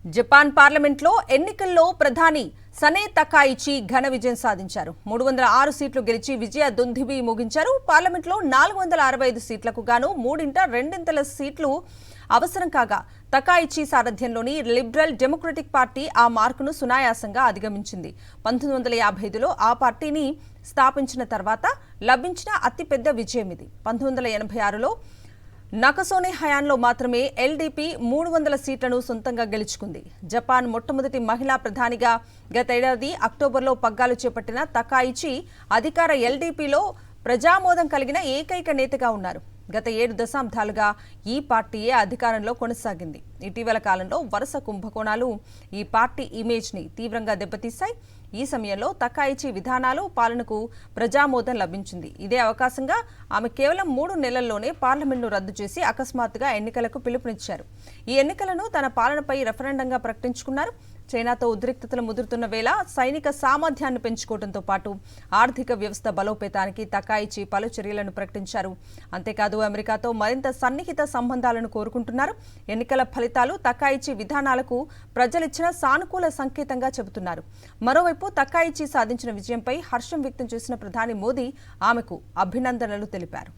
Japan పార్లమెంట్లో ఎన్నికల్లో ప్రధాని సనే తకాయిచి ఘన విజయం సాధించారు. 306 సీట్లు గెలిచి విజయ దుందుభి ముగించారు. పార్లమెంట్లో 465 సీట్లకు గాను రెండింతల సీట్లు అవసరం కాగా తకాయిచి సారథ్యంలోని లిబరల్ డెమోక్రటిక్ పార్టీ ఆ మార్కును సునాయాసంగా అధిగమించింది. 1955లో ఆ పార్టీని స్థాపించిన తర్వాత లభించిన అతిపెద్ద విజయం ఇది. 1986లో నకసోనే హయాంలో మాత్రమే ఎల్డీపీ 300 సీట్లను సొంతంగా గెలుచుకుంది. జపాన్ మొట్టమొదటి మహిళా ప్రధానిగా గతేడాది అక్టోబర్లో పగ్గాలు చేపట్టిన తకాయిచి అధికార ఎల్డీపీలో ప్రజామోదం కలిగిన ఏకైక నేతగా ఉన్నారు. గత 7 దశాబ్దాలుగా ఈ పార్టీయే అధికారంలో కొనసాగింది. ఇటీవల కాలంలో వరుస కుంభకోణాలు ఈ పార్టీ ఇమేజ్ని తీవ్రంగా దెబ్బతీశాయి. ఈ సమయంలో తకాయిచి విధానాలు పాలనకు ప్రజామోదం లభించింది. ఇదే అవకాశంగా ఆమె కేవలం 3 నెలల్లోనే పార్లమెంట్ను రద్దు చేసి అకస్మాత్తుగా ఎన్నికలకు పిలుపునిచ్చారు. ఈ ఎన్నికలను తన పాలనపై రెఫరెండంగా ప్రకటించుకున్నారు. చైనాతో ఉద్రిక్తతలు ముదురుతున్న వేళ సైనిక సామర్థ్యాన్ని పెంచుకోవడంతో పాటు ఆర్థిక వ్యవస్థ బలోపేతానికి తకాయిచి పలు చర్యలను ప్రకటించారు. అంతేకాదు అమెరికాతో మరింత సన్నిహిత సంబంధాలను కోరుకుంటున్నారు. ఎన్నికల ఫలితాలు తకాయిచి విధానాలకు ప్రజలిచ్చిన సానుకూల సంకేతంగా చెబుతున్నారు. మరోవైపు తకాయిచి సాధించిన విజయంపై హర్షం వ్యక్తం చేసిన ప్రధాని మోదీ ఆమెకు అభినందనలు తెలిపారు.